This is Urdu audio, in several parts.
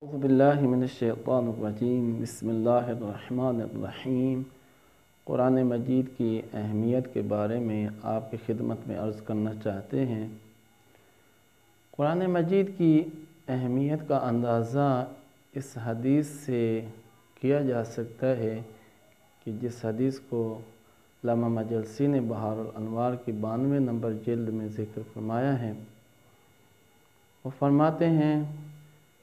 اعوذ باللہ من الشیطان الرجیم بسم اللہ الرحمن الرحیم۔ قرآن مجید کی اہمیت کے بارے میں آپ کی خدمت میں عرض کرنا چاہتے ہیں۔ قرآن مجید کی اہمیت کا اندازہ اس حدیث سے کیا جا سکتا ہے کہ جس حدیث کو علامہ مجلسی نے بہار الانوار کی 92 نمبر جلد میں ذکر فرمایا ہے۔ وہ فرماتے ہیں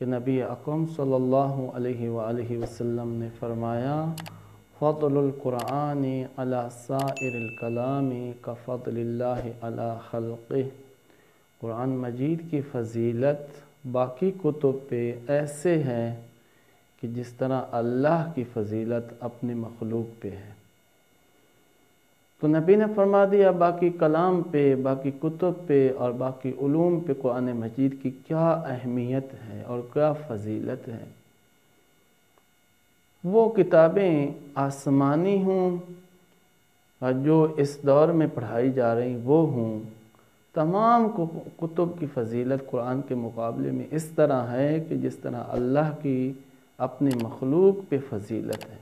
کہ نبی اکرم صلی اللہ علیہ وآلہ وسلم نے فرمایا، فضل القرآن علی سائر الکلام کفضل اللہ علی خلقہ۔ قرآن مجید کی فضیلت باقی کتب پہ ایسے ہے کہ جس طرح اللہ کی فضیلت اپنے مخلوق پہ ہے۔ تو نبی نے فرما دیا باقی کلام پہ، باقی کتب پہ اور باقی علوم پہ قرآن مجید کی کیا اہمیت ہے اور کیا فضیلت ہے۔ وہ کتابیں آسمانی ہوں اور جو اس دور میں پڑھائی جا رہی وہ ہوں، تمام کتب کی فضیلت قرآن کے مقابلے میں اس طرح ہے کہ جس طرح اللہ کی اپنے مخلوق پہ فضیلت ہے۔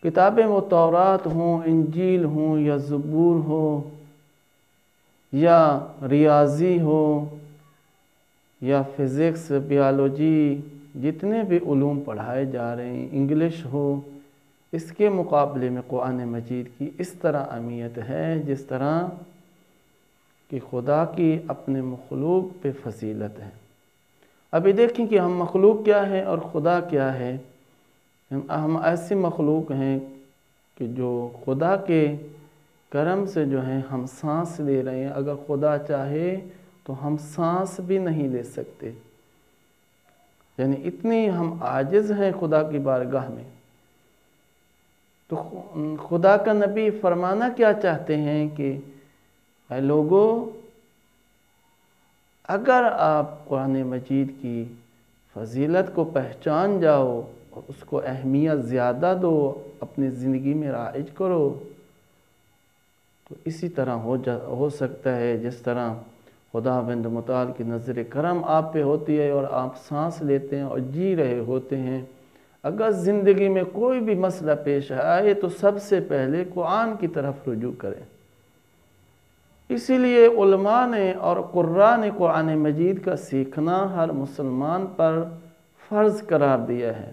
کتابیں وہ تورات ہوں، انجیل ہوں یا زبور ہو یا ریاضی ہو یا فزکس، بیالوجی، جتنے بھی علوم پڑھائے جا رہے ہیں، انگلش ہو، اس کے مقابلے میں قرآن مجید کی اس طرح اہمیت ہے جس طرح کہ خدا کی اپنے مخلوق پہ فضیلت ہے۔ ابھی دیکھیں کہ ہم مخلوق کیا ہے اور خدا کیا ہے۔ ہم ایسی مخلوق ہیں کہ جو خدا کے کرم سے جو ہیں ہم سانس لے رہے ہیں۔ اگر خدا چاہے تو ہم سانس بھی نہیں لے سکتے، یعنی اتنی ہم عاجز ہیں خدا کی بارگاہ میں۔ تو خدا کا نبی فرمانا کیا چاہتے ہیں کہ اے لوگو، اگر آپ قرآن مجید کی فضیلت کو پہچان جاؤ اور اس کو اہمیت زیادہ دو، اپنی زندگی میں رائج کرو، تو اسی طرح ہو سکتا ہے جس طرح خداوند متعال کی نظر کرم آپ پہ ہوتی ہے اور آپ سانس لیتے ہیں اور جی رہے ہوتے ہیں۔ اگر زندگی میں کوئی بھی مسئلہ پیش آئے تو سب سے پہلے قرآن کی طرف رجوع کریں۔ اسی لیے علماء نے اور قراء نے قرآن مجید کا سیکھنا ہر مسلمان پر فرض قرار دیا ہے۔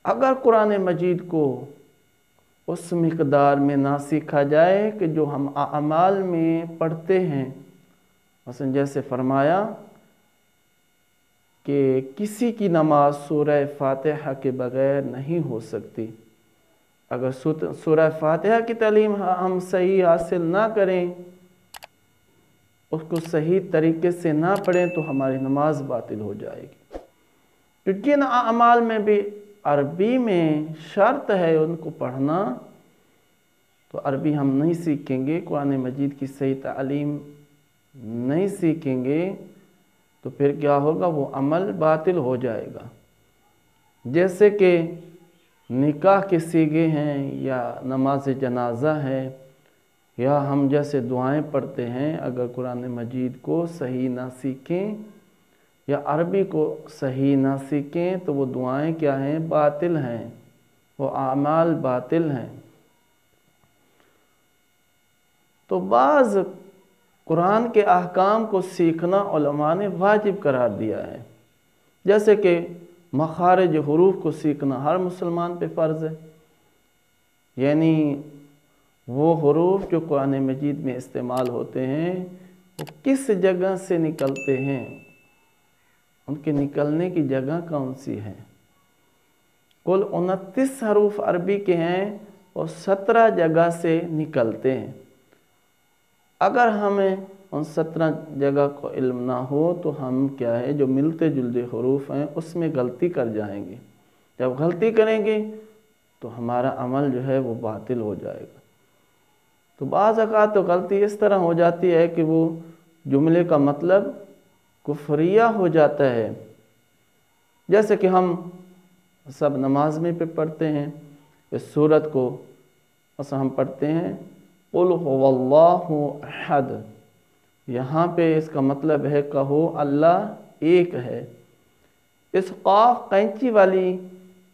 اگر قرآن مجید کو اس مقدار میں نہ سیکھا جائے کہ جو ہم اعمال میں پڑھتے ہیں، مثلا جیسے فرمایا کہ کسی کی نماز سورہ فاتحہ کے بغیر نہیں ہو سکتی۔ اگر سورہ فاتحہ کی تعلیم ہم صحیح حاصل نہ کریں، اس کو صحیح طریقے سے نہ پڑھیں تو ہماری نماز باطل ہو جائے گی۔ تو جن اعمال میں بھی عربی میں شرط ہے ان کو پڑھنا، تو عربی ہم نہیں سیکھیں گے، قرآن مجید کی صحیح تعلیم نہیں سیکھیں گے، تو پھر کیا ہوگا؟ وہ عمل باطل ہو جائے گا۔ جیسے کہ نکاح کے صیغے ہیں یا نماز جنازہ ہے یا ہم جیسے دعائیں پڑھتے ہیں، اگر قرآن مجید کو صحیح نہ سیکھیں یا عربی کو صحیح نہ سیکھیں تو وہ دعائیں کیا ہیں؟ باطل ہیں، وہ اعمال باطل ہیں۔ تو بعض قرآن کے احکام کو سیکھنا علماء نے واجب قرار دیا ہے، جیسے کہ مخارج حروف کو سیکھنا ہر مسلمان پہ فرض ہے، یعنی وہ حروف جو قرآن مجید میں استعمال ہوتے ہیں وہ کس جگہ سے نکلتے ہیں، ان کے نکلنے کی جگہ کون سی ہے۔ کل 29 حروف عربی کے ہیں اور 17 جگہ سے نکلتے ہیں۔ اگر ہمیں ان 17 جگہ کو علم نہ ہو تو ہم کیا ہے، جو ملتے جلتے حروف ہیں اس میں غلطی کر جائیں گے۔ جب غلطی کریں گے تو ہمارا عمل جو ہے وہ باطل ہو جائے گا۔ تو بعض اوقات تو غلطی اس طرح ہو جاتی ہے کہ وہ جملے کا مطلب کفریہ ہو جاتا ہے، جیسے کہ ہم سب نماز میں پہ پڑھتے ہیں اس سورت کو، مثلا ہم پڑھتے ہیں قل هو اللہ احد، یہاں پہ اس کا مطلب ہے کہو اللہ ایک ہے۔ اس قاف قینچی والی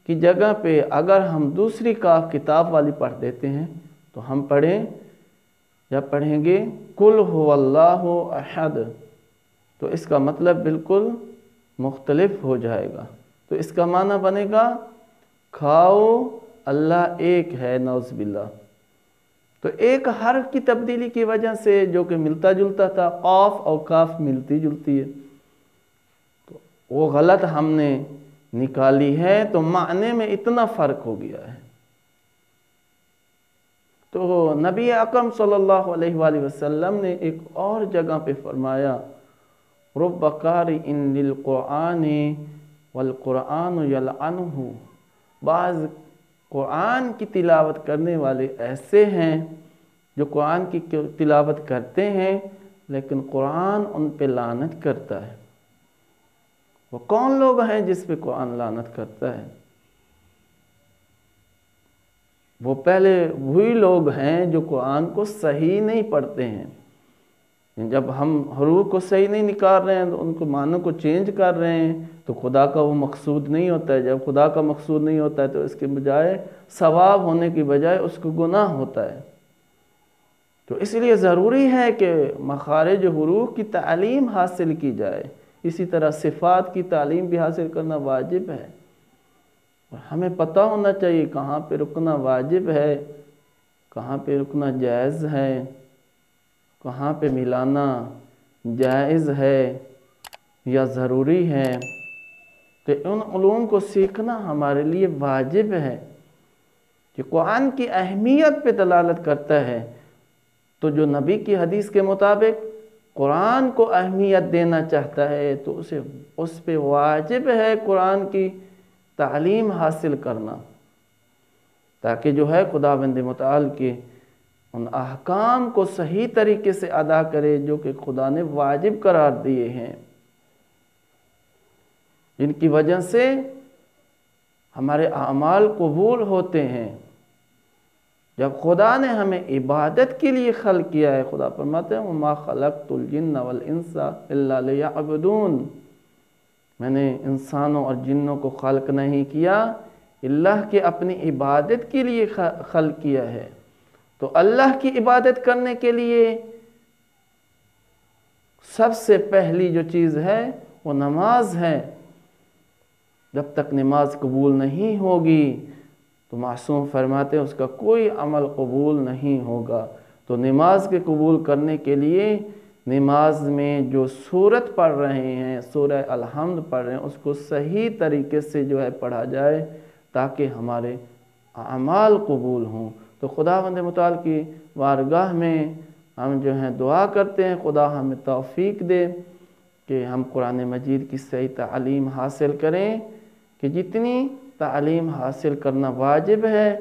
کی جگہ پہ اگر ہم دوسری کاف کتاب والی پڑھ دیتے ہیں تو ہم پڑھیں گے قل هو اللہ احد، تو اس کا مطلب بالکل مختلف ہو جائے گا۔ تو اس کا معنی بنے گا کھاؤ اللہ ایک ہے، نعوذ باللہ۔ تو ایک حرف کی تبدیلی کی وجہ سے جو کہ ملتا جلتا تھا، قاف اور کاف ملتی جلتی ہے، تو وہ غلط ہم نے نکالی ہے، تو معنی میں اتنا فرق ہو گیا ہے۔ تو نبی اکرم صلی اللہ علیہ وآلہ وسلم نے ایک اور جگہ پہ فرمایا رب قارئ للقرآن والقرآن یلعنہ، بعض قرآن کی تلاوت کرنے والے ایسے ہیں جو قرآن کی تلاوت کرتے ہیں لیکن قرآن ان پہ لعنت کرتا ہے۔ وہ کون لوگ ہیں جس پہ قرآن لعنت کرتا ہے؟ وہ پہلے وہی لوگ ہیں جو قرآن کو صحیح نہیں پڑھتے ہیں۔ جب ہم حروف کو صحیح نہیں نکال رہے ہیں تو ان کو معنی کو چینج کر رہے ہیں تو خدا کا وہ مقصود نہیں ہوتا ہے۔ جب خدا کا مقصود نہیں ہوتا ہے تو اس کے بجائے ثواب ہونے کی بجائے اس کو گناہ ہوتا ہے۔ تو اس لیے ضروری ہے کہ مخارج حروف کی تعلیم حاصل کی جائے، اسی طرح صفات کی تعلیم بھی حاصل کرنا واجب ہے، اور ہمیں پتہ ہونا چاہیے کہاں پہ رکنا واجب ہے، کہاں پہ رکنا جائز ہے، کہاں پہ ملانا جائز ہے یا ضروری ہے۔ تو ان علوم کو سیکھنا ہمارے لیے واجب ہے کہ قرآن کی اہمیت پہ دلالت کرتا ہے۔ تو جو نبی کی حدیث کے مطابق قرآن کو اہمیت دینا چاہتا ہے تو اس پہ واجب ہے قرآن کی تعلیم حاصل کرنا، تاکہ جو ہے خداوند متعال کے ان احکام کو صحیح طریقے سے ادا کرے جو کہ خدا نے واجب قرار دیے ہیں، جن کی وجہ سے ہمارے اعمال قبول ہوتے ہیں۔ جب خدا نے ہمیں عبادت کے لیے خلق کیا ہے، خدا فرماتے ہیں وَمَا خَلَقْتُ الْجِنَّ وَالْإِنسَ إِلَّا لِيَعْبُدُونَ، میں نے انسانوں اور جنوں کو خلق نہیں کیا اللہ کے اپنی عبادت کے لیے خلق کیا ہے۔ تو اللہ کی عبادت کرنے کے لیے سب سے پہلی جو چیز ہے وہ نماز ہے۔ جب تک نماز قبول نہیں ہوگی تو معصوم فرماتے ہیں اس کا کوئی عمل قبول نہیں ہوگا۔ تو نماز کے قبول کرنے کے لیے نماز میں جو سورت پڑھ رہے ہیں، سورہ الحمد پڑھ رہے ہیں، اس کو صحیح طریقے سے جو ہے پڑھا جائے تاکہ ہمارے اعمال قبول ہوں۔ تو خداوند متعال کی بارگاہ میں ہم جو ہیں دعا کرتے ہیں خدا ہمیں توفیق دے کہ ہم قرآن مجید کی صحیح تعلیم حاصل کریں، کہ جتنی تعلیم حاصل کرنا واجب ہے